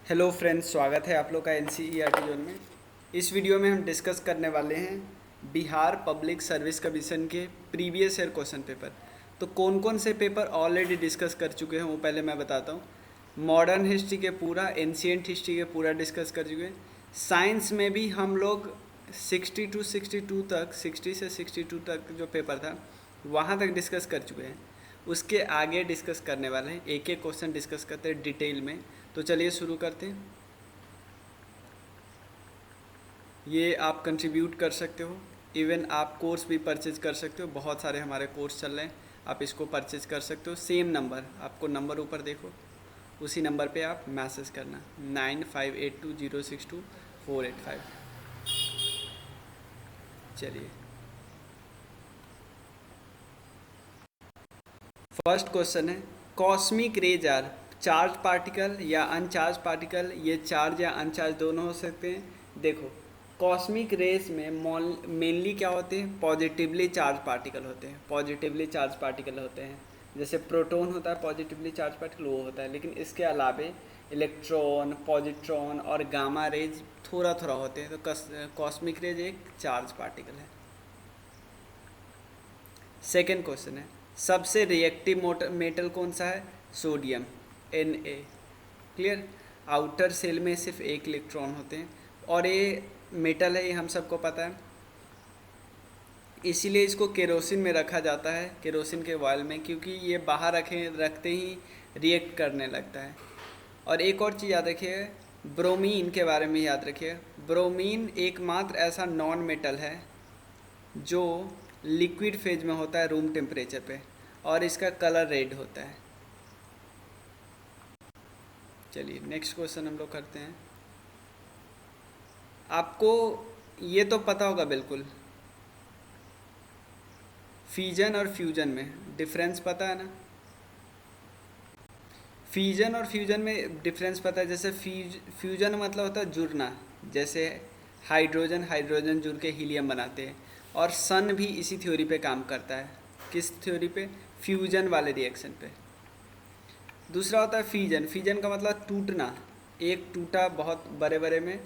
Hello friends, स्वागत है आप लोग का एनसीईआरटी जोन में। इस वीडियो में हम डिस्कस करने वाले हैं बिहार पब्लिक सर्विस कमीशन के प्रीवियस ईयर क्वेश्चन पेपर। तो कौन कौन से पेपर ऑलरेडी डिस्कस कर चुके हैं वो पहले मैं बताता हूँ। मॉडर्न हिस्ट्री के पूरा, एंशिएंट हिस्ट्री के पूरा डिस्कस कर चुके हैं। साइंस में भी हम लोग 60 तक, 60 से 62 तक जो पेपर था वहाँ तक डिस्कस कर चुके हैं। उसके आगे डिस्कस करने वाले हैं, एक एक क्वेश्चन डिस्कस करते हैं डिटेल में। तो चलिए शुरू करते हैं। ये आप कंट्रीब्यूट कर सकते हो, इवन आप कोर्स भी परचेज कर सकते हो। बहुत सारे हमारे कोर्स चल रहे हैं, आप इसको परचेज कर सकते हो। सेम नंबर, आपको नंबर ऊपर देखो, उसी नंबर पे आप मैसेज करना 9582062485। चलिए, फर्स्ट क्वेश्चन है, cosmic rays are charge particle या अनचार्ज पार्टिकल। ये चार्ज या अनचार्ज दोनों हो सकते हैं। देखो, कॉस्मिक रेज में मेनली क्या होते हैं, पॉजिटिवली चार्ज पार्टिकल होते हैं। पॉजिटिवली चार्ज पार्टिकल होते हैं, जैसे प्रोटॉन होता है पॉजिटिवली चार्ज पार्टिकल, वो होता है। लेकिन इसके अलावे इलेक्ट्रॉन, पॉजिट्रॉन और गामा रेज थोड़ा थोड़ा होते हैं। तो कॉस्मिक रेज एक चार्ज पार्टिकल है। सेकेंड क्वेश्चन है, सबसे रिएक्टिव मेटल कौन सा है, sodium, Na। Clear. Outer shell में सिर्फ एक इलेक्ट्रॉन होते हैं और ये मेटल है, ये हम सबको पता है। इसीलिए इसको केरोसिन में रखा जाता है, केरोसिन के ऑयल में, क्योंकि ये बाहर रखते ही रिएक्ट करने लगता है। और एक और चीज़ याद रखिए, ब्रोमीन के बारे में याद रखिए। ब्रोमीन एकमात्र ऐसा नॉन मेटल है जो लिक्विड फेज में होता है रूम टेम्परेचर पे, और इसका कलर रेड होता है। चलिए नेक्स्ट क्वेश्चन हम लोग करते हैं। आपको ये तो पता होगा बिल्कुल, फ्यूजन और फ्यूजन में डिफरेंस पता है ना। फ्यूजन और फ्यूजन में डिफरेंस पता है। जैसे फ्यूजन मतलब होता है जुड़ना, जैसे हाइड्रोजन हाइड्रोजन जुड़ के हीलियम बनाते हैं। और सन भी इसी थ्योरी पे काम करता है। किस थ्योरी पे, फ्यूजन वाले रिएक्शन पे। दूसरा होता है फिजन। फिजन का मतलब टूटना, एक टूटा बहुत बड़े बड़े में,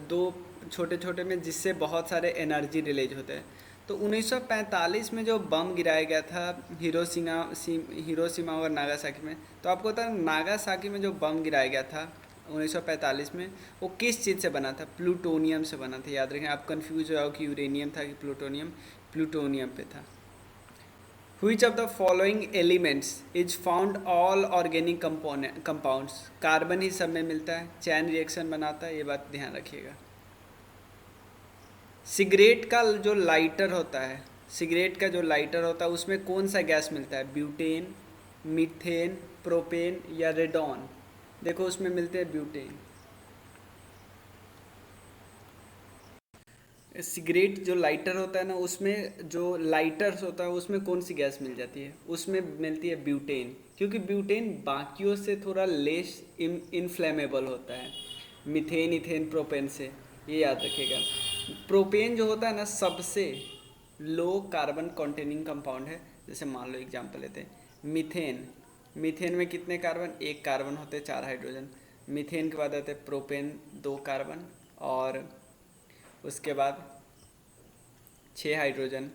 दो छोटे छोटे में, जिससे बहुत सारे एनर्जी रिलीज होते हैं। तो 1945 में जो बम गिराया गया था हिरोशिमा और नागासाकी में, तो आपको पता है नागासाकी में जो बम गिराया गया था 1945 में, वो किस चीज़ से बना था, प्लूटोनियम से बना था। याद रखें, आप कंफ्यूज हो कि यूरेनियम था कि प्लूटोनियम, प्लूटोनियम पे था। Which of the following elements is found all organic compounds। Carbon ही सब में मिलता है, चैन रिएक्शन बनाता है, ये बात ध्यान रखिएगा। सिगरेट का जो लाइटर होता है, सिगरेट का जो लाइटर होता है उसमें कौन सा गैस मिलता है, ब्यूटेन, मीथेन, प्रोपेन या रेडॉन। देखो उसमें मिलते हैं ब्यूटेन। सिगरेट जो लाइटर होता है ना, उसमें जो लाइटर्स होता है उसमें कौन सी गैस मिल जाती है, उसमें मिलती है ब्यूटेन। क्योंकि ब्यूटेन बाकियों से थोड़ा लेस इनफ्लेमेबल होता है मिथेन, इथेन, प्रोपेन से, ये याद रखिएगा। प्रोपेन जो होता है ना, सबसे लो कार्बन कंटेनिंग कंपाउंड है। जैसे मान लो एग्जांपल लेते हैं मीथेन। मीथेन में कितने कार्बन, एक कार्बन होते हैं, चार हाइड्रोजन। मीथेन के बाद आते हैं प्रोपेन, दो कार्बन, और उसके बाद 6 हाइड्रोजन।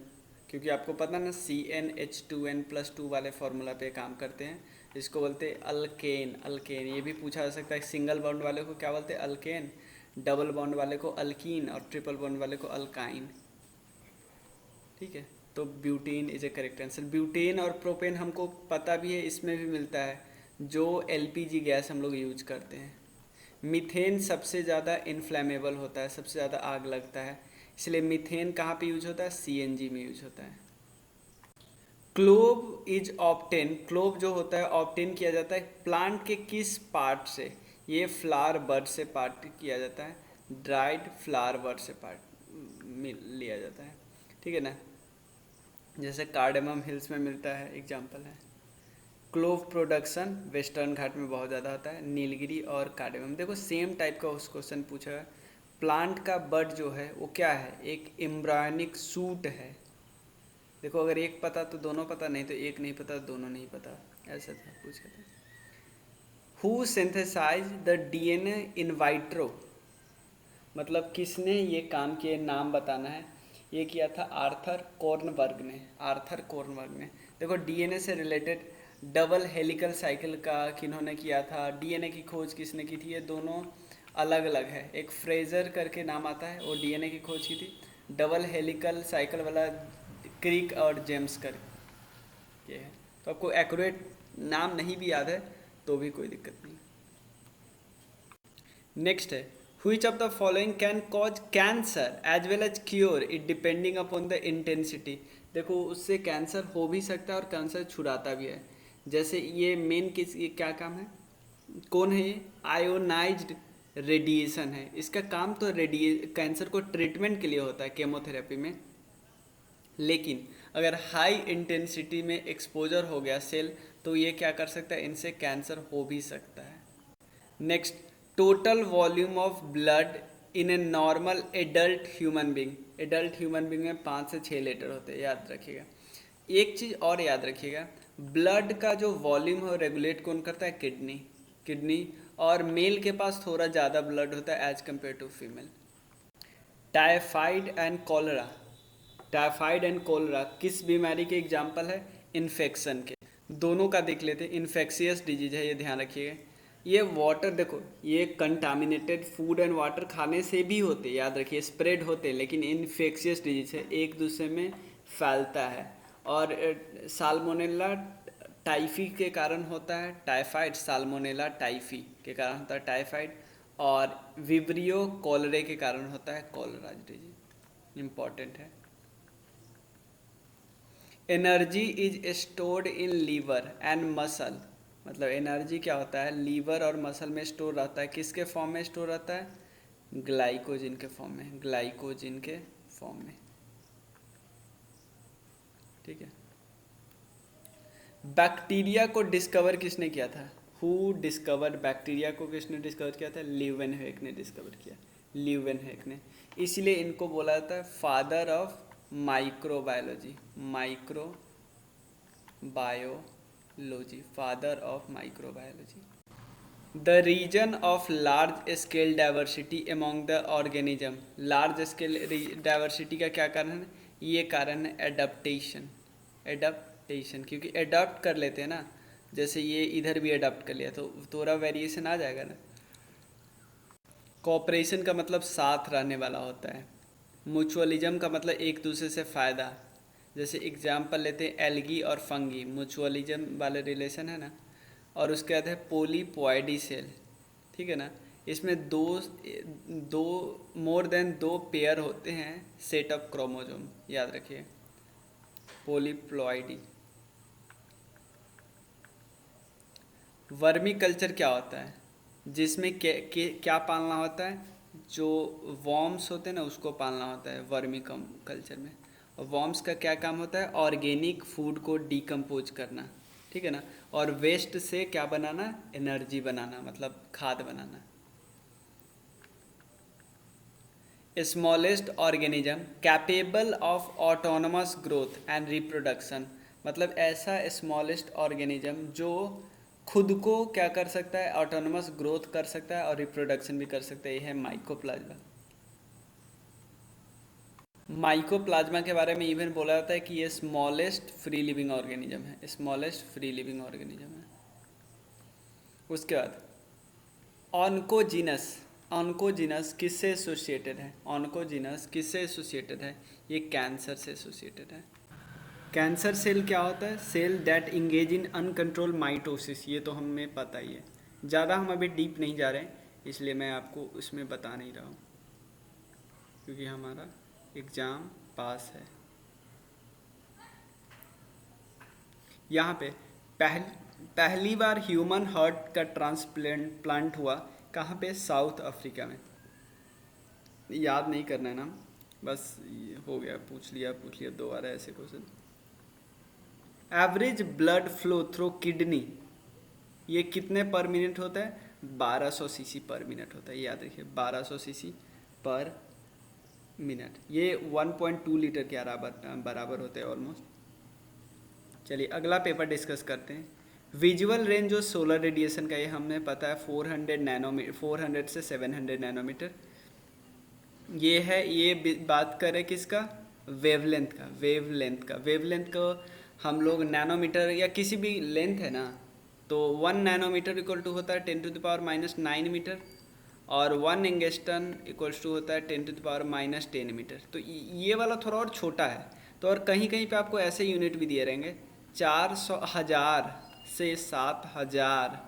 क्योंकि आपको पता ना, CnH2n+2 वाले फार्मूला पे काम करते हैं। इसको बोलते हैं अल्केन। अल्केन ये भी पूछा जा सकता है, सिंगल बॉन्ड वाले को क्या बोलते हैं, अल्केन। डबल बॉन्ड वाले को अल्कीन, और ट्रिपल बॉन्ड वाले को अल्काइन। ठीक है, तो butane is a correct answer. Butane और प्रोपेन हमको पता भी है, इसमें भी मिलता है, जो LPG गैस हम लोग यूज करते हैं। मीथेन सबसे ज़्यादा इनफ्लेमेबल होता है, सबसे ज़्यादा आग लगता है, इसलिए मीथेन कहाँ पे यूज होता है, CNG में यूज होता है। क्लोव इज ऑप्टेन, क्लोव जो होता है ऑप्टेन किया जाता है प्लांट के किस पार्ट से, ये फ्लावर बर्ड से पार्ट किया जाता है, ड्राइड फ्लावर बर्ड से पार्ट लिया जाता है। ठीक है ना, जैसे कार्डेमम हिल्स में मिलता है, एग्जाम्पल है। क्लोव प्रोडक्शन वेस्टर्न घाट में बहुत ज़्यादा होता है, नीलगिरी और कार्डेमम। देखो सेम टाइप का उस क्वेश्चन पूछा है। प्लांट का बड जो है वो क्या है, एक एम्ब्रायनिक सूट है। देखो अगर एक पता तो दोनों पता, नहीं तो एक नहीं पता तो दोनों नहीं पता, ऐसा था पूछा था। Who synthesise the DNA in vitro, मतलब किसने ये काम किया, नाम बताना है। ये किया था आर्थर कॉर्नबर्ग ने, आर्थर कॉर्नबर्ग ने। देखो डीएनए से रिलेटेड डबल हेलिकल साइकिल का किन्होंने किया था, डीएनए की खोज किसने की थी, ये दोनों अलग अलग है। एक फ्रेजर करके नाम आता है, वो डीएनए की खोज की थी। डबल हेलिकल साइकिल वाला क्रिक और जेम्स कर ये है। तो आपको एक्यूरेट नाम नहीं भी याद है तो भी कोई दिक्कत नहीं। नेक्स्ट है which of the following can cause cancer as well as cure it depending upon the intensity। देखो उससे कैंसर हो भी सकता है और कैंसर छुड़ाता भी है। जैसे ये मेन किस, ये क्या काम है, कौन है ये, आयोनाइज्ड रेडिएशन है। इसका काम तो कैंसर को ट्रीटमेंट के लिए होता है केमोथेरेपी में, लेकिन अगर हाई इंटेंसिटी में एक्सपोजर हो गया सेल तो ये क्या कर सकता है, इनसे कैंसर हो भी सकता है। Next, total volume of blood in a normal adult human being. Adult human being में 5 से 6 लीटर होते हैं, याद रखिएगा। एक चीज़ और याद रखिएगा, ब्लड का जो वॉल्यूम है रेगुलेट कौन करता है, किडनी। किडनी, और मेल के पास थोड़ा ज़्यादा ब्लड होता है as compare to female. Typhoid and cholera, typhoid and cholera किस बीमारी के एग्जाम्पल है, इन्फेक्शन के। दोनों का देख लेते हैं। इन्फेक्शियस डिजीज है, ये ध्यान रखिएगा। ये वाटर, देखो ये कंटामिनेटेड फूड एंड वाटर खाने से भी होते, याद रखिए, स्प्रेड होते, लेकिन इन्फेक्शियस डिजीज है, एक दूसरे में फैलता है। और साल्मोनेला टाइफी के कारण होता है टाइफाइड, साल्मोनेला टाइफी के कारण होता है टाइफाइड, और विब्रियो कॉलरे के कारण होता है कॉलरा डिजीज। इम्पॉर्टेंट है। Energy is stored in liver and muscle, मतलब एनर्जी क्या होता है, लीवर और मसल में स्टोर रहता है। किसके फॉर्म में स्टोर रहता है, ग्लाइकोजिन के फॉर्म में, ग्लाइकोजिन के फॉर्म में। ठीक है। बैक्टीरिया को डिस्कवर किसने किया था, हु डिस्कवर्ड बैक्टीरिया को किसने डिस्कवर किया था, ल्यूवेनहेक ने डिस्कवर किया, ल्यूवेनहेक ने। इसलिए इनको बोला जाता है father of microbiology, microbiology, father of microbiology. The reason of large scale diversity among the organism, large scale diversity का क्या कारण है, ये कारण है एडप्टेशन, एडप्टेशन, क्योंकि एडप्ट कर लेते हैं ना, जैसे ये इधर भी एडप्ट कर लिया तो थोड़ा वेरिएशन आ जाएगा ना। कोऑपरेशन का मतलब साथ रहने वाला होता है। म्यूचुअलिज्म का मतलब एक दूसरे से फ़ायदा। जैसे एग्जाम्पल लेते हैं एल्गी और फंगी, म्यूचुअलिज्म वाले रिलेशन है ना। और उसके बाद है पोलीप्लॉइडी सेल, ठीक है ना। इसमें दो मोर देन 2 पेयर होते हैं सेट ऑफ क्रोमोसोम, याद रखिए, पोलीप्लॉइडी। वर्मी कल्चर क्या होता है, जिसमें क्या पालना होता है, जो वॉर्म्स होते हैं ना उसको पालना होता है वर्मी कल्चर में। और वॉर्म्स का क्या काम होता है, ऑर्गेनिक फूड को डिकम्पोज करना, ठीक है ना। और वेस्ट से क्या बनाना, एनर्जी बनाना, मतलब खाद बनाना। Smallest organism capable of autonomous growth and reproduction, मतलब ऐसा स्मॉलेस्ट ऑर्गेनिज्म जो खुद को क्या कर सकता है, ऑटोनमस ग्रोथ कर सकता है और रिप्रोडक्शन भी कर सकता है, ये है माइकोप्लाज्मा। माइकोप्लाज्मा के बारे में इवन बोला जाता है कि ये स्मॉलेस्ट फ्री लिविंग ऑर्गेनिज्म है, स्मॉलेस्ट फ्री लिविंग ऑर्गेनिज्म है। उसके बाद ऑन्कोजीनस, ऑन्कोजीनस किससे एसोसिएटेड है, ऑन्कोजीनस किससे एसोसिएटेड है, ये कैंसर से एसोसिएटेड है। कैंसर सेल क्या होता है, cell that engage in uncontrolled mitosis, ये तो हमें पता ही है, ज़्यादा हम अभी डीप नहीं जा रहे हैं, इसलिए मैं आपको उसमें बता नहीं रहा हूँ क्योंकि हमारा एग्ज़ाम पास है। यहाँ पे पहली बार ह्यूमन हार्ट का ट्रांसप्लांट हुआ कहाँ पे, साउथ अफ्रीका में। याद नहीं करना है ना, बस ये हो गया, पूछ लिया दोबारा ऐसे question. Average blood flow through kidney, ये कितने पर मिनट होता है, 1200 सीसी पर मिनट होता है, याद रखिए 1200 सीसी पर मिनट। ये 1.2 लीटर के बराबर होते हैं ऑलमोस्ट। चलिए अगला पेपर डिस्कस करते हैं। विजुअल रेंज जो सोलर रेडिएशन का, ये हमें पता है 400 नैनोमीटर, 400 से 700 नैनोमीटर ये है। ये बात करें किसका, वेवलेंथ का, वेवलेंथ का। वेवलेंथ को हम लोग नैनोमीटर या किसी भी लेंथ है ना, तो 1 नैनोमीटर इक्वल टू होता है 10⁻⁹ मीटर, और 1 एंगस्ट्रॉन इक्वल्स टू होता है 10⁻⁻10 मीटर। तो ये वाला थोड़ा और छोटा है। तो और कहीं कहीं पे आपको ऐसे यूनिट भी दिए रहेंगे 400,000 से 7,000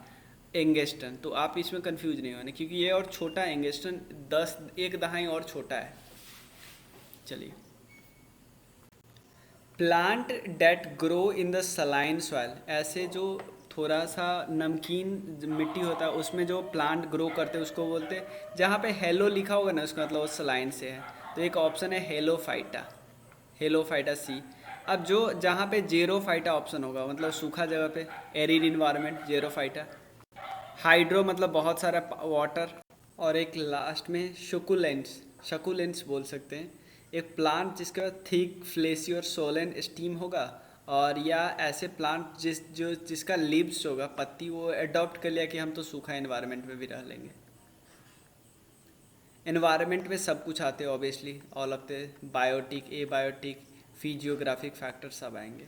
एंगस्ट्रॉन। तो आप इसमें कंफ्यूज नहीं होने, क्योंकि ये और छोटा है एंगस्ट्रॉन, 10 एक दहाई और छोटा है। चलिए, plant that grow in the saline soil, ऐसे जो थोड़ा सा नमकीन मिट्टी होता है उसमें जो प्लांट ग्रो करते हैं उसको बोलते हैं। जहाँ पे हेलो लिखा होगा ना उसका मतलब वो सलाइन से है। तो एक ऑप्शन है हेलोफाइटा, हेलोफाइटा सी। अब जो जहाँ पे जेरोफाइटा ऑप्शन होगा मतलब सूखा जगह पे, एरिड इन्वायरमेंट, जेरोफाइटा। हाइड्रो मतलब बहुत सारा वाटर। और एक लास्ट में शकुलेंट्स, शकुलेंट्स बोल सकते हैं, एक प्लांट जिसके पास थिक फ्लेसी और सोलन स्टीम होगा, और या ऐसे प्लांट जिसका लीव्स होगा, पत्ती, वो अडॉप्ट कर लिया कि हम तो सूखा एनवायरनमेंट में भी रह लेंगे। एनवायरनमेंट में सब कुछ आते हैं obviously, all of the biotic, abiotic, physiographic factor सब आएंगे।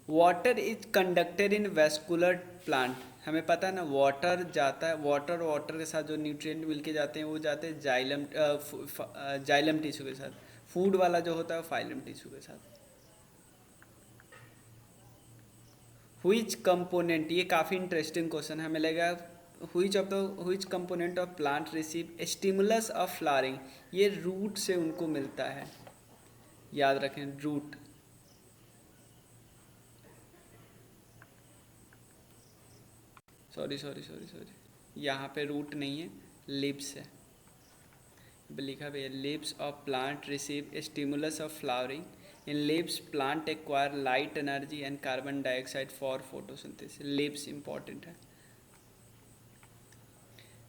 Water is conducted in vascular plant, हमें पता है ना, वाटर जाता है, वाटर वाटर के साथ जो न्यूट्रिएंट मिलके जाते हैं वो जाते हैं जाइलम, जाइलम टिश्यू के साथ। फूड वाला जो होता है वो फाइलम टिश्यू के साथ। हुईच कंपोनेंट, ये काफ़ी इंटरेस्टिंग क्वेश्चन है, हमें लगेगा which component of plant receive stimulus of flowering, ये रूट से उनको मिलता है, याद रखें, रूट। सॉरी, यहाँ पे रूट नहीं है, लिप्स है, लिखा भी है, lips of plant receive stimulus of flowering. In lips plant acquire light energy and carbon dioxide for photosynthesis. Lips important है।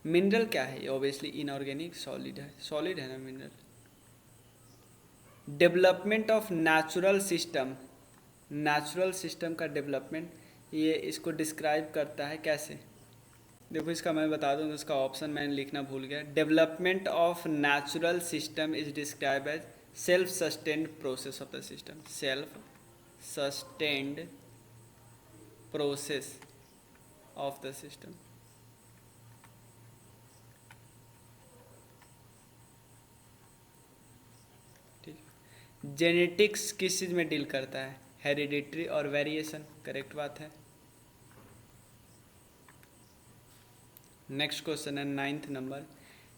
मिनरल क्या है, ऑब्वियसली इनऑर्गेनिक सॉलिड है, सॉलिड है ना mineral. Development of natural system, natural system का development, ये इसको describe करता है कैसे, देखो इसका मैं बता दूँ, इसका ऑप्शन मैंने लिखना भूल गया। Development of natural system is describe as self sustained process of the system, self sustained process of the system. ठीक, जेनेटिक्स किस चीज़ में डील करता है, हेरिडिटरी और वेरिएशन, करेक्ट बात है। नेक्स्ट क्वेश्चन है 9th नंबर,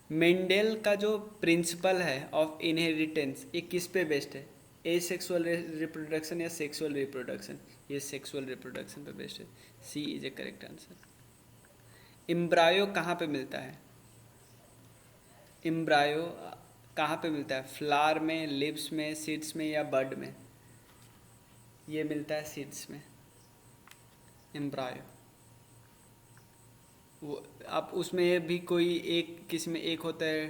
मेंडेल का जो प्रिंसिपल है ऑफ इनहेरिटेंस, ये किस पे बेस्ड है, ए सेक्सुअल रिप्रोडक्शन या सेक्सुअल रिप्रोडक्शन, ये सेक्सुअल रिप्रोडक्शन पे बेस्ड है, C is a correct answer. Embryo कहाँ पे मिलता है, एम्ब्रायो कहाँ पे मिलता है, फ्लावर में, लिप्स में, सीड्स में या बड में, ये मिलता है सीड्स में एम्ब्रायो। वो आप उसमें भी कोई एक, किसी में एक होता है,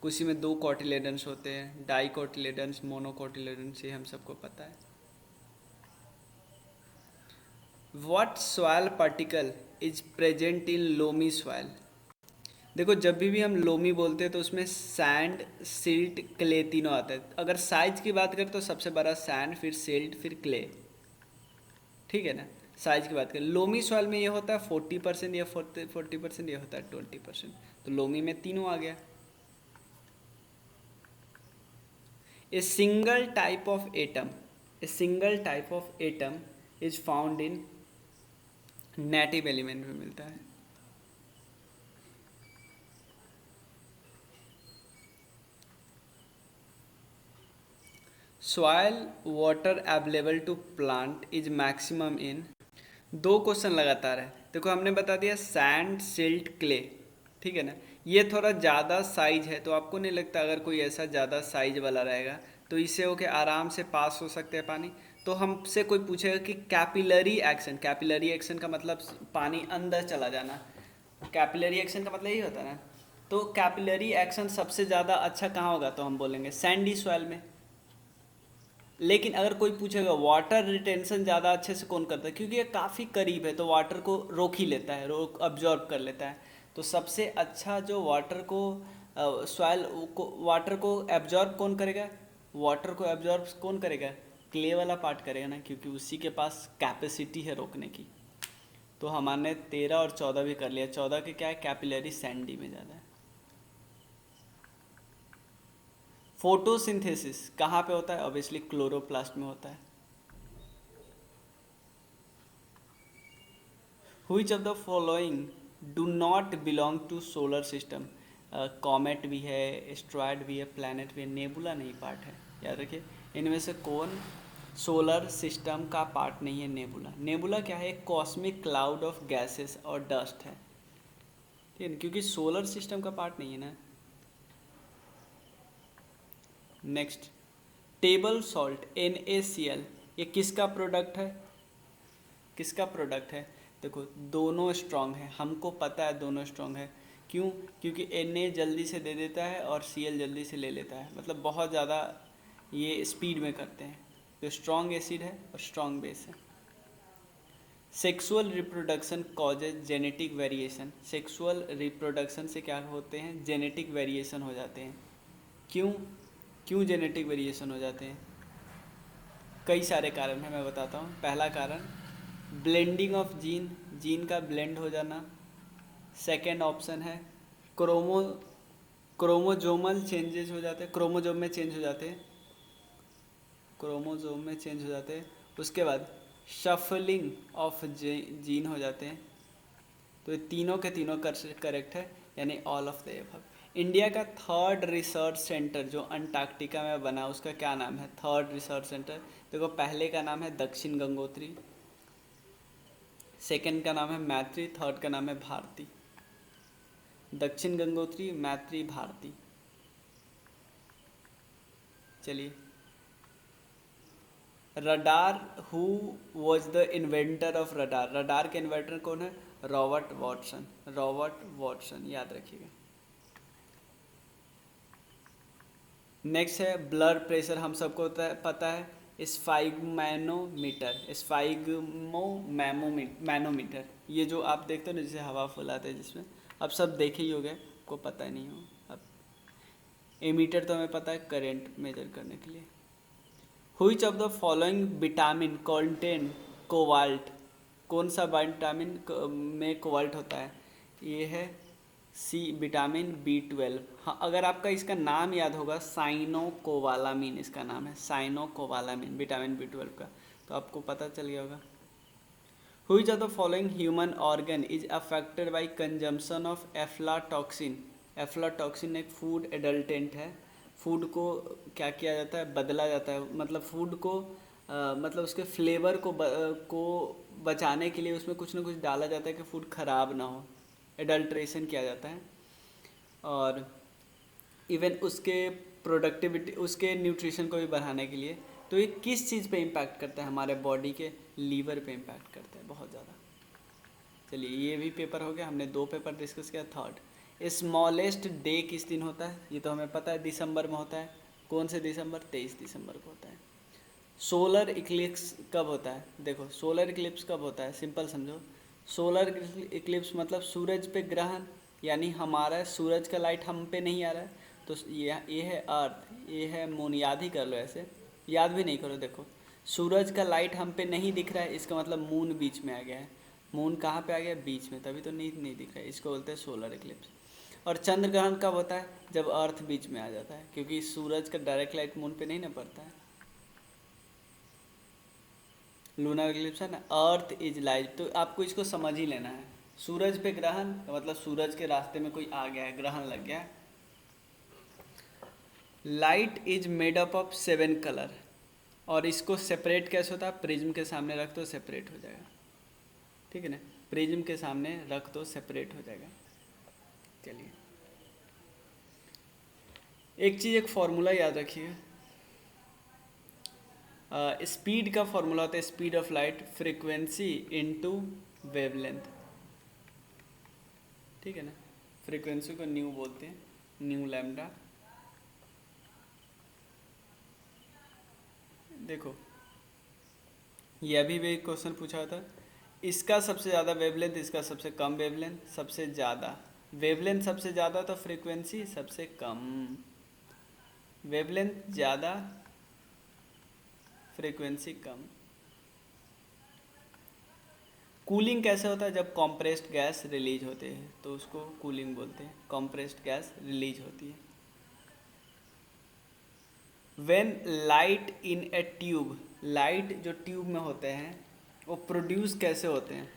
किसी में 2 कॉटिलेडन्स होते हैं, डाई कॉटिलेडन्स, मोनोकॉटिलेडन्स, ये हम सबको पता है। What soil particle is present in loamy soil, देखो जब भी हम लोमी बोलते हैं तो उसमें सैंड, सिल्ट, क्ले तीनों आता है। अगर साइज की बात करें तो सबसे बड़ा सैंड, फिर सिल्ट, फिर क्ले, ठीक है ना। साइज की बात करें, लोमी सॉइल में ये होता है 40% या 40%, ये होता है 20%, तो लोमी में तीनों आ गया। A single type of atom, a single type of atom is found in native element में मिलता है। Soil water available to plant is maximum in, 2 question लगातार है। देखो हमने बता दिया सैंड, सिल्ट, क्ले, ठीक है ना। ये थोड़ा ज़्यादा साइज है, तो आपको नहीं लगता अगर कोई ऐसा ज़्यादा साइज वाला रहेगा तो इससे होके आराम से पास हो सकते हैं पानी। तो हमसे कोई पूछेगा कि कैपिलरी एक्शन, कैपिलरी एक्शन का मतलब पानी अंदर चला जाना, कैपिलरी एक्शन का मतलब यही होता है ना। तो कैपिलरी एक्शन सबसे ज़्यादा अच्छा कहाँ होगा, तो हम बोलेंगे सैंडी सॉइल में, लेकिन अगर कोई पूछेगा वाटर रिटेंशन ज़्यादा अच्छे से कौन करता है, क्योंकि ये काफ़ी करीब है तो वाटर को रोक ही लेता है, रोक अब्जॉर्ब कर लेता है। तो सबसे अच्छा जो वाटर को सॉइल को वाटर को एब्जॉर्ब कौन करेगा, वाटर को एब्जॉर्ब कौन करेगा, क्ले वाला पार्ट करेगा ना, क्योंकि उसी के पास कैपेसिटी है रोकने की। तो हमने 13 और 14 भी कर लिया। 14 के क्या है, कैपिलरी सैंडी में ज़्यादा है। फोटोसिंथेसिस कहाँ पे होता है, ऑब्वियसली क्लोरोप्लास्ट में होता है। Which of the following do not belong to solar system? Comet भी है, एस्ट्रॉयड भी है, प्लैनेट भी है, नेबुला नहीं पार्ट है। याद रखिए, इनमें से कौन सोलर सिस्टम का पार्ट नहीं है। नेबुला, नेबुला क्या है, कॉस्मिक क्लाउड ऑफ गैसेस और डस्ट है, ठीक है, क्योंकि सोलर सिस्टम का पार्ट नहीं है ना। नेक्स्ट, टेबल सॉल्ट NaCl, ये किसका प्रोडक्ट है, किसका प्रोडक्ट है। देखो दोनों स्ट्रॉन्ग है, हमको पता है दोनों स्ट्रॉन्ग है। क्यों, क्योंकि Na जल्दी से दे देता है और Cl जल्दी से ले लेता है, मतलब बहुत ज़्यादा ये स्पीड में करते हैं। तो स्ट्रॉन्ग एसिड है और स्ट्रॉन्ग बेस है। Sexual reproduction causes genetic variation, sexual reproduction से क्या होते हैं, जेनेटिक वेरिएशन हो जाते हैं। क्यों, क्यों जेनेटिक वेरिएशन हो जाते हैं, कई सारे कारण हैं, मैं बताता हूँ। पहला कारण ब्लेंडिंग ऑफ जीन, जीन का ब्लेंड हो जाना। सेकेंड ऑप्शन है क्रोमोजोमल चेंजेस हो जाते हैं, क्रोमोजोम में चेंज हो जाते हैं, क्रोमोजोम में चेंज हो जाते हैं। उसके बाद शफलिंग ऑफ जीन हो जाते हैं। तो ये तीनों के तीनों करेक्ट है, यानी all of the above. India का थर्ड रिसर्च सेंटर जो अंटार्कटिका में बना, उसका क्या नाम है, थर्ड रिसर्च सेंटर। देखो पहले का नाम है दक्षिण गंगोत्री, सेकंड का नाम है मैत्री, थर्ड का नाम है भारती। दक्षिण गंगोत्री, मैत्री, भारती। चलिए, radar, who was the inventor of radar, radar के इन्वेंटर कौन है, रॉबर्ट वॉटसन, रॉबर्ट वॉटसन, याद रखिएगा। नेक्स्ट है ब्लड प्रेशर, हम सबको पता है स्फाइगमैनोमीटर, मैनोमीटर, ये जो आप देखते हो ना जिसे हवा फुलाते हैं जिसमें, अब सब देखे ही हो गए, को पता नहीं हो। अब एमीटर तो हमें पता है करंट मेजर करने के लिए। Which of the following vitamin contain cobalt, कौन सा विटामिन में कोबाल्ट होता है, ये है सी, विटामिन B12। हाँ, अगर आपका इसका नाम याद होगा, साइनोकोबालामिन इसका नाम है, साइनोकोबालामिन, विटामिन B12 का, तो आपको पता चल गया होगा। Which of the following human organ is affected by consumption of aflatoxin, aflatoxin एक फूड एडल्टेंट है, फूड को क्या किया जाता है, बदला जाता है, मतलब फूड को मतलब उसके फ्लेवर को बचाने के लिए उसमें कुछ ना कुछ डाला जाता है कि फूड ख़राब ना हो, एडल्ट्रेशन किया जाता है। और इवन उसके प्रोडक्टिविटी, उसके न्यूट्रिशन को भी बढ़ाने के लिए। तो ये किस चीज़ पे इम्पैक्ट करता है, हमारे बॉडी के लीवर पे इम्पैक्ट करता है बहुत ज़्यादा। चलिए, ये भी पेपर हो गया, हमने 2 पेपर डिस्कस किया। थर्ड, स्मॉलेस्ट डे किस दिन होता है, ये तो हमें पता है दिसंबर में होता है। कौन से दिसंबर, 23 दिसंबर को होता है। सोलर इक्लिप्स कब होता है, देखो सोलर इक्लिप्स कब होता है, सिंपल समझो। सोलर इक्लिप्स मतलब सूरज पे ग्रहण, यानी हमारा सूरज का लाइट हम पे नहीं आ रहा है, तो ये है अर्थ, ये है मून, याद ही कर लो, ऐसे याद भी नहीं करो। देखो सूरज का लाइट हम पे नहीं दिख रहा है, इसका मतलब मून बीच में आ गया है। मून कहाँ पे आ गया, बीच में, तभी तो नहीं दिख रहा है, इसको बोलते हैं सोलर इक्लिप्स। और चंद्र ग्रहण कब होता है, जब अर्थ बीच में आ जाता है, क्योंकि सूरज का डायरेक्ट लाइट मून पे नहीं ना पड़ता है। लूनर इक्लिप्स है ना, अर्थ इज लाइट, तो आपको इसको समझ ही लेना है। सूरज पे ग्रहण मतलब सूरज के रास्ते में कोई आ गया है, ग्रहण लग गया है। Light is made up of 7 colour, और इसको सेपरेट कैसे होता है, प्रिज्म के सामने रख दो सेपरेट हो जाएगा, ठीक है ना, प्रिज्म के सामने रख दो सेपरेट हो जाएगा। चलिए, एक चीज़, एक फॉर्मूला याद रखिए, स्पीड का फॉर्मूला होता है speed of light frequency into wavelength, ठीक है ना, फ्रीक्वेंसी को न्यू बोलते हैं, न्यू लैम्डा, देखो ये अभी भी क्वेश्चन पूछा था, इसका सबसे ज़्यादा वेवलेंथ, इसका सबसे कम वेवलेंथ, सबसे ज़्यादा वेवलेंथ सबसे ज़्यादा तो फ्रीक्वेंसी सबसे कम, वेवलेंथ ज़्यादा फ्रीक्वेंसी कम। कूलिंग कैसे होता है? जब कॉम्प्रेस्ड गैस रिलीज होते हैं तो उसको कूलिंग बोलते हैं, कॉम्प्रेस्ड गैस रिलीज होती है। When light in A tube, light जो ट्यूब में होते हैं वो प्रोड्यूस कैसे होते हैं?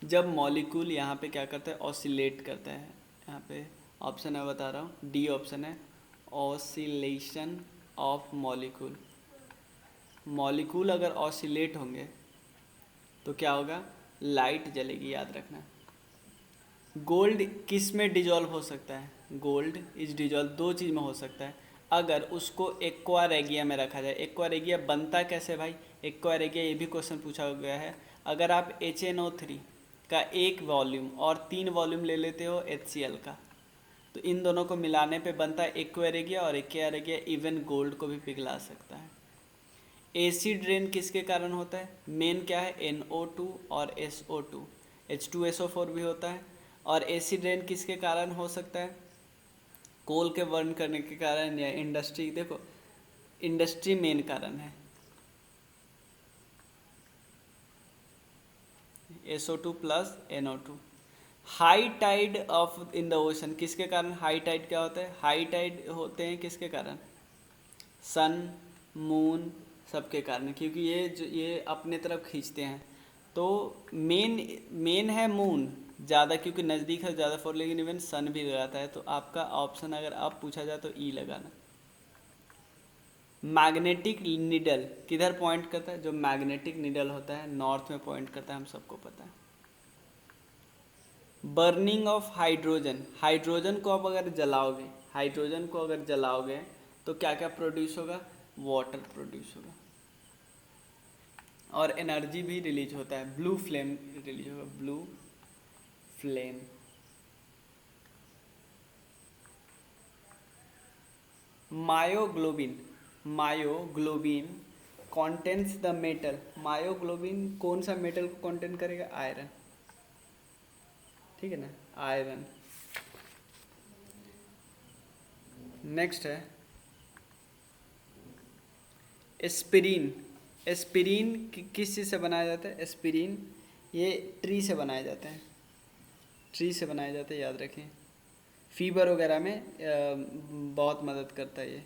जब मॉलिक्यूल यहाँ पे क्या करता है, ऑसिलेट करता है। यहाँ पे ऑप्शन है बता रहा हूँ, डी ऑप्शन है, ऑसिलेशन ऑफ मॉलिक्यूल। मॉलिक्यूल अगर ऑसिलेट होंगे तो क्या होगा, लाइट जलेगी, याद रखना। गोल्ड किस में डिजॉल्व हो सकता है? गोल्ड इज डिजॉल्व दो चीज़ में हो सकता है, अगर उसको एक्वा रेगिया में रखा जाए। एक्वा रेगिया बनता कैसे भाई? एक्वा रेगिया ये भी क्वेश्चन पूछा गया है। अगर आप HNO3 का एक वॉल्यूम और 3 वॉल्यूम ले लेते हो HCl का, तो इन दोनों को मिलाने पे बनता है एक्वा रेगिया, और एक्वा रेगिया इवन गोल्ड को भी पिघला सकता है। एसिड रेन किसके कारण होता है? मेन क्या है, NO2 और SO2, H2SO4 भी होता है। और एसिड रेन किसके कारण हो सकता है? कोल के बर्न करने के कारण, या इंडस्ट्री, देखो इंडस्ट्री मेन कारण है। SO2 plus NO2। High tide of in the ocean किसके कारण? हाई टाइड क्या होता है? हाई टाइड होते हैं किसके कारण? सन, मून, सबके कारण, क्योंकि ये अपने तरफ खींचते हैं। तो मेन है मून ज़्यादा, क्योंकि नज़दीक है ज़्यादा फोर, लेकिन इवन सन भी लगाता है। तो आपका ऑप्शन अगर आप पूछा जाए तो ई लगाना। मैग्नेटिक निडल किधर पॉइंट करता है? जो मैग्नेटिक निडल होता है नॉर्थ में पॉइंट करता है, हम सबको पता है। बर्निंग ऑफ हाइड्रोजन, हाइड्रोजन को आप अगर जलाओगे, हाइड्रोजन को अगर जलाओगे तो क्या क्या प्रोड्यूस होगा? वाटर प्रोड्यूस होगा, और एनर्जी भी रिलीज होता है, ब्लू फ्लेम रिलीज होगा, blue flame. Myoglobin, myoglobin contents the metal, myoglobin कौन सा मेटल को कॉन्टेंट करेगा? आयरन, ठीक है ना, आयरन। नेक्स्ट है एस्पिरिन। एस्पिरिन किस चीज़ से बनाया जाता है? एस्पिरिन ये ट्री से बनाया जाता है, ट्री से बनाया जाता है, याद रखें। फीवर वगैरह में बहुत मदद करता है ये।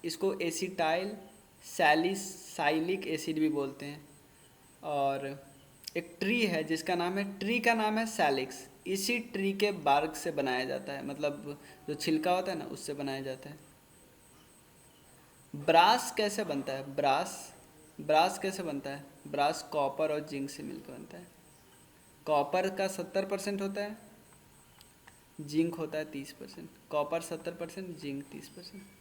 इसको एसिटाइल सैलिसाइलिक एसिड भी बोलते हैं। और एक ट्री है जिसका नाम है, ट्री का नाम है सैलिक्स, इसी ट्री के बार्क से बनाया जाता है, मतलब जो छिलका होता है ना उससे बनाया जाता है। ब्रास कैसे बनता है? ब्रास कैसे बनता है? ब्रास कॉपर और जिंक से मिलकर बनता है। कॉपर का 70% होता है, जिंक होता है 30%। Copper 70%, zinc 30%।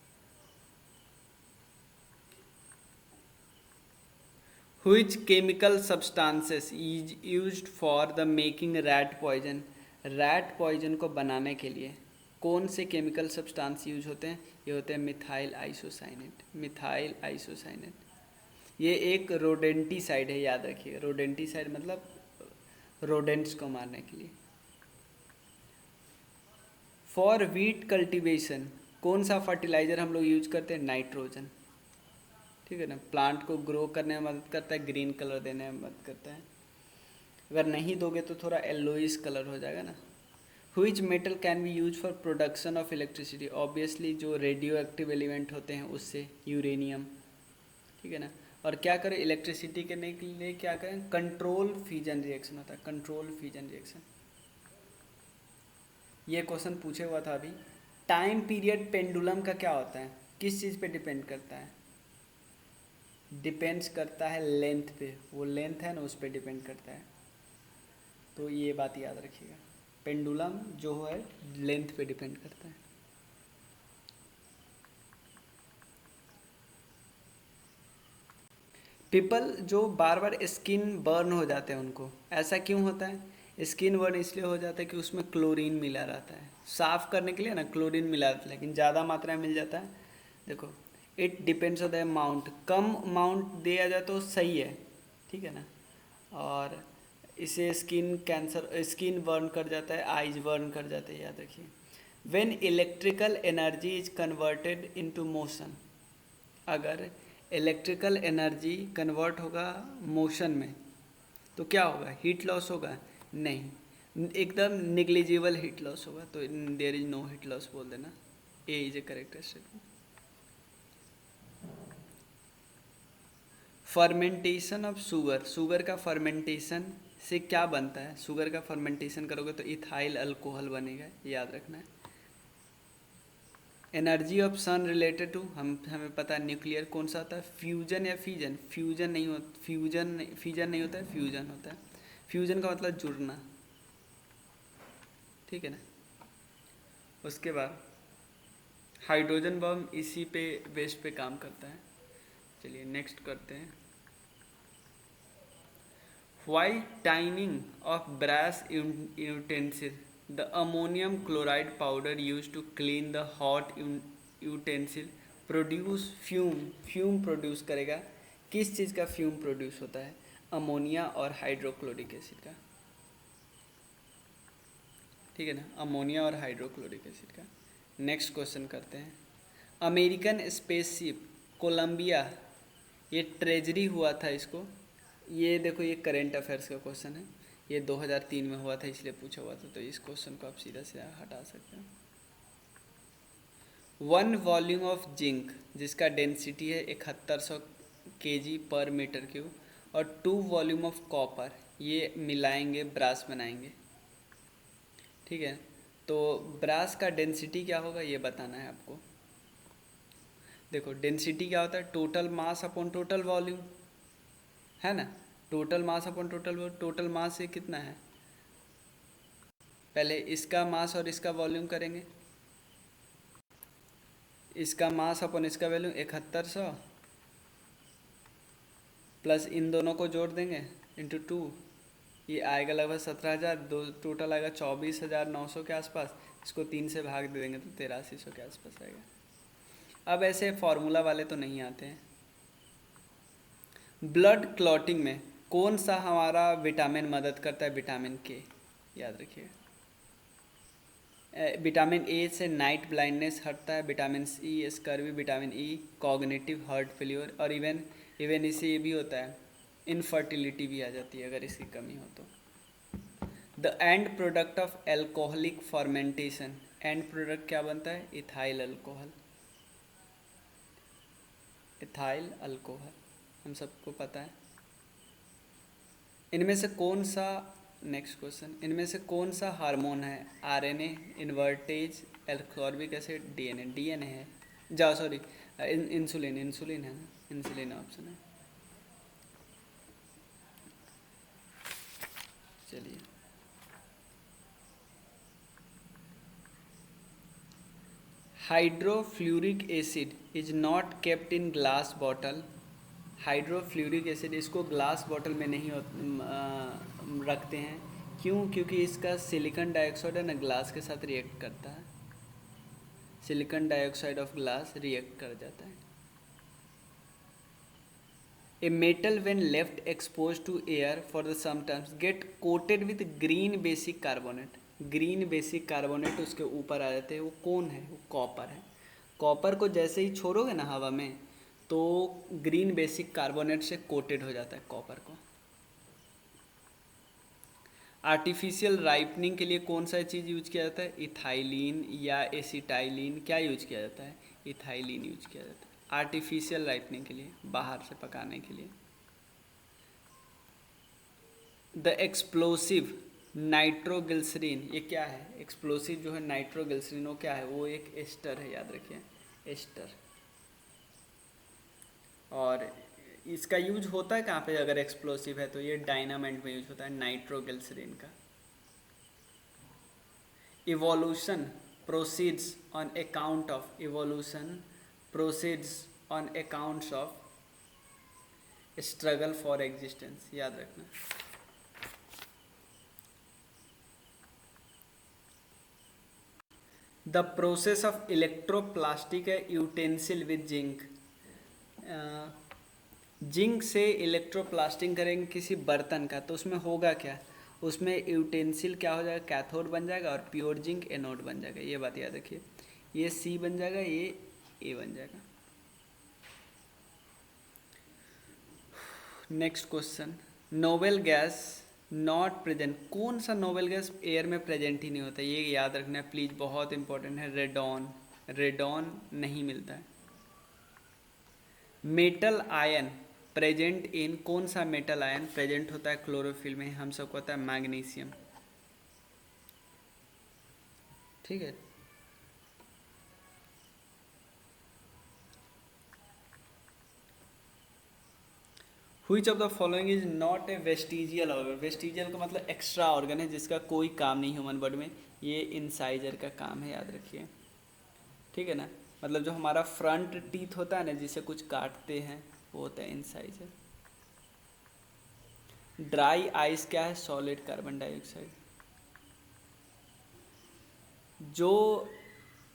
Which chemical substances is used for the making rat poison? Rat poison को बनाने के लिए कौन से केमिकल सब्सटेंस यूज होते हैं? ये होते हैं मिथाइल आइसोसाइनेट, मिथाइल आइसोसाइनेट। ये एक रोडेंटिसाइड है, याद रखिए। रोडेंटिसाइड मतलब रोडेंट्स को मारने के लिए। फॉर वीट कल्टीवेशन कौन सा फर्टिलाइज़र हम लोग यूज करते हैं? नाइट्रोजन, ठीक है ना। प्लांट को ग्रो करने में मदद करता है, ग्रीन कलर देने में मदद करता है। अगर नहीं दोगे तो थोड़ा येलोइश कलर हो जाएगा ना। Which metal can be use for production of electricity? Obviously जो रेडियो एक्टिव एलिमेंट होते हैं उससे, यूरेनियम, ठीक है ना। और क्या करें इलेक्ट्रिसिटी करने के लिए? क्या करें? कंट्रोल फ्यूजन रिएक्शन होता है, कंट्रोल फ्यूजन रिएक्शन। ये क्वेश्चन पूछे हुआ था अभी। टाइम पीरियड पेंडुलम का क्या होता है? किस चीज़ पे डिपेंड करता है? डिपेंड्स करता है लेंथ पे, वो लेंथ है ना उस पर डिपेंड करता है। तो ये बात याद रखिएगा, पेंडुलम जो है लेंथ पे डिपेंड करता है। पीपल जो बार बार स्किन बर्न हो जाते हैं उनको ऐसा क्यों होता है? स्किन बर्न इसलिए हो जाता है कि उसमें क्लोरीन मिला रहता है, साफ़ करने के लिए ना क्लोरीन मिला रहता है, लेकिन ज़्यादा मात्रा में मिल जाता है। देखो it depends on the amount, come amount दिया जाए तो सही है, ठीक है ना। और इसे स्किन कैंसर, स्किन बर्न कर जाता है, आइज बर्न कर जाते हैं, याद रखिए। When electrical energy is converted into motion, अगर इलेक्ट्रिकल एनर्जी कन्वर्ट होगा मोशन में तो क्या होगा, हीट लॉस होगा? नहीं, एकदम निग्लिजिबल हीट लॉस होगा, तो there is no heat loss बोल देना, A is a correct statement. Fermentation of sugar, sugar का फर्मेंटेशन से क्या बनता है? शुगर का फर्मेंटेशन करोगे तो इथाइल अल्कोहल बनेगा, याद रखना है। Energy of sun related to, हमें पता है न्यूक्लियर कौन सा होता है, फ्यूजन या फीजन? फ्यूजन नहीं होता, फीजन नहीं होता है, फ्यूजन होता है। फ्यूजन का मतलब जुड़ना, ठीक है ना। उसके बाद हाइड्रोजन बम इसी पे बेस पे काम करता है। चलिए नेक्स्ट करते हैं। While tining of brass utensil, the ammonium chloride powder used to clean the hot utensil produce fume, fume produce करेगा। किस चीज़ का फ्यूम प्रोड्यूस होता है? अमोनिया और हाइड्रोक्लोरिक एसिड का, ठीक है ना, अमोनिया और हाइड्रोक्लोरिक एसिड का। नेक्स्ट क्वेश्चन करते हैं। अमेरिकन स्पेसशिप कोलंबिया, ये ट्रेजरी हुआ था इसको, ये देखो ये करेंट अफेयर्स का क्वेश्चन है, ये 2003 में हुआ था इसलिए पूछा हुआ था, तो इस क्वेश्चन को आप सीधा से हटा सकते हैं। 1 वॉल्यूम ऑफ जिंक जिसका डेंसिटी है 7100 kg पर मीटर क्यूब, और 2 वॉल्यूम ऑफ कॉपर, ये मिलाएंगे ब्रास बनाएंगे, ठीक है। तो ब्रास का डेंसिटी क्या होगा ये बताना है आपको। देखो डेंसिटी क्या होता है, total mass upon total volume, है ना। Total mass upon total volume, total mass ये कितना है, पहले इसका मास और इसका वॉल्यूम करेंगे, इसका मास अपॉन इसका वॉल्यूम 7100 प्लस इन दोनों को जोड़ देंगे इंटू 2, ये आएगा लगभग 17,000, दो टोटल आएगा 24,900 के आसपास, इसको 3 से भाग दे देंगे तो 8300 के आसपास आएगा। अब ऐसे फार्मूला वाले तो नहीं आते हैं। ब्लड क्लॉटिंग में कौन सा हमारा विटामिन मदद करता है? विटामिन के, याद रखिए। विटामिन ए से नाइट ब्लाइंडनेस हटता है, vitamin C scurvy, vitamin E cognitive heart failure, और इवन इससे ये भी होता है, इनफर्टिलिटी भी आ जाती है अगर इसकी कमी हो तो। The end product of alcoholic fermentation, and product क्या बनता है? इथाइल अल्कोहल, इथाइल अल्कोहल हम सबको पता है। इनमें से कौन सा, नेक्स्ट क्वेश्चन, इनमें से कौन सा हार्मोन है? RNA, invertase, ascorbic acid, DNA? DNA है, जाओ सॉरी, इंसुलिन, इंसुलिन है ना, इंसुलिन ऑप्शन है। चलिए hydrofluoric acid is not kept in glass bottle, hydrofluoric acid इसको ग्लास बॉटल में नहीं रखते हैं, क्यों? क्योंकि इसका सिलिकॉन डाइऑक्साइड है ना, ग्लास के साथ रिएक्ट करता है, silicon dioxide of glass react कर जाता है। A metal when left expose to air for the some times get coated with green basic carbonate, green basic carbonate उसके ऊपर आ जाते हैं, वो कौन है? वो कॉपर है। कॉपर को जैसे ही छोड़ोगे ना हवा में तो ग्रीन बेसिक कार्बोनेट से कोटेड हो जाता है कॉपर को। आर्टिफिशियल राइपनिंग के लिए कौन सा चीज़ यूज किया जाता है? इथाइलिन या एसिटाइलिन, क्या यूज किया जाता है? इथाइलिन यूज किया जाता है आर्टिफिशियल राइपनिंग के लिए, बाहर से पकाने के लिए। द एक्सप्लोसिव नाइट्रोग्लिसरीन, ये क्या है? एक्सप्लोसिव जो है नाइट्रोग्लिसरीन, वो क्या है? वो एक एस्टर है, याद रखिए, एस्टर। और इसका यूज होता है कहाँ पे अगर एक्सप्लोसिव है? तो ये डायनामाइट में यूज होता है, नाइट्रोग्लिसरीन का। Evolution proceeds on account of, evolution proceeds on accounts of struggle for existence, याद रखना। द प्रोसेस ऑफ इलेक्ट्रोप्लास्टिक है यूटेंसिल विद जिंक, जिंक से इलेक्ट्रोप्लास्टिंग करेंगे किसी बर्तन का, तो उसमें होगा क्या, उसमें यूटेंसिल क्या हो जाएगा, कैथोड बन जाएगा, और प्योर जिंक एनोड बन जाएगा। ये बात याद रखिए, ये सी बन जाएगा, ये ए बन जाएगा। Next question, noble gas not present, कौन सा नोबेल गैस एयर में प्रेजेंट ही नहीं होता, ये याद रखना है प्लीज़, बहुत इंपॉर्टेंट है। रेडॉन, रेडॉन नहीं मिलता है। मेटल आयन प्रेजेंट इन, कौन सा मेटल आयन प्रेजेंट होता है क्लोरोफिल में, हम सबको पता है मैग्नीशियम। ठीक है, which of the following is not a vestigial organ, vestigial का मतलब एक्स्ट्रा ऑर्गन है जिसका कोई काम नहीं ह्यूमन बॉडी में, ये इंसाइजर का काम है, याद रखिए। ठीक है ना, मतलब जो हमारा फ्रंट टीथ होता है ना, जिसे कुछ काटते हैं, वो होता है इंसाइजर। ड्राई आइस क्या है, सॉलिड कार्बन डाइऑक्साइड। जो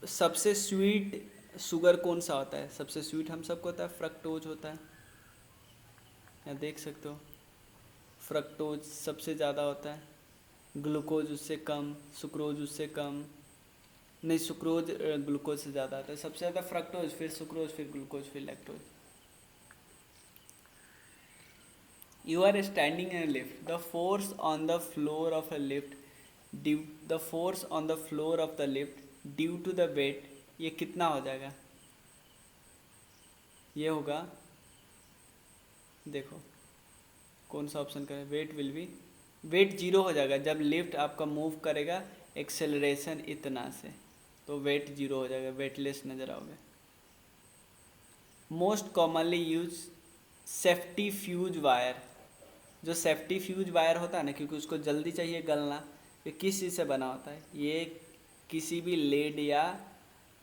सबसे स्वीट शुगर कौन सा होता है, सबसे स्वीट हम सबको होता है फ्रक्टोज होता है, या देख सकते हो फ्रक्टोज सबसे ज़्यादा होता है, ग्लूकोज उससे कम, सुक्रोज उससे कम, नहीं सुक्रोज ग्लूकोज से ज़्यादा आता है, सबसे ज़्यादा फ्रक्टोज, फिर सुक्रोज, फिर ग्लूकोज, फिर lactose. You are standing in lift, the force on the floor of a lift due, the force on the floor of the lift due to the weight, ये कितना हो जाएगा, ये होगा, देखो कौन सा ऑप्शन करें, weight will be, weight zero हो जाएगा जब लिफ्ट आपका मूव करेगा एक्सेलरेशन इतना से, तो वेट जीरो हो जाएगा, वेटलेस नजर आओगे। Most commonly use safety fuse wire, जो सेफ्टी फ्यूज वायर होता है ना, क्योंकि उसको जल्दी चाहिए गलना, ये किस चीज़ से बना होता है, ये किसी भी लेड या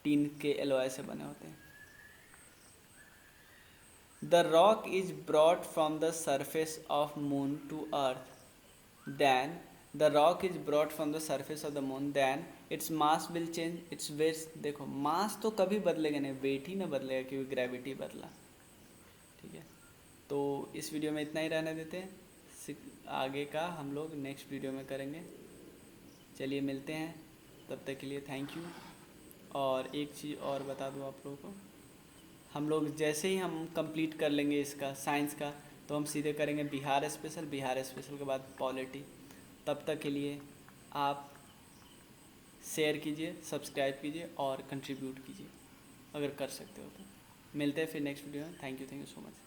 टीन के एलॉय से बने होते हैं। The rock is brought from the surface of moon to earth, then the rock is brought from the surface of the moon, then its mass will change, its weight, देखो मास तो कभी बदलेगा नहीं, वेट ही ना बदलेगा क्योंकि ग्रेविटी बदला। ठीक है, तो इस वीडियो में इतना ही रहने देते हैं, आगे का हम लोग नेक्स्ट वीडियो में करेंगे। चलिए मिलते हैं, तब तक के लिए थैंक यू। और एक चीज़ और बता दूँ आप लोगों को, हम लोग जैसे ही हम कंप्लीट कर लेंगे इसका साइंस का, तो हम सीधे करेंगे बिहार स्पेशल, बिहार स्पेशल के बाद पॉलिटी। तब तक के लिए आप शेयर कीजिए, सब्सक्राइब कीजिए और कंट्रीब्यूट कीजिए अगर कर सकते हो तो। मिलते हैं फिर नेक्स्ट वीडियो में, थैंक यू सो मच।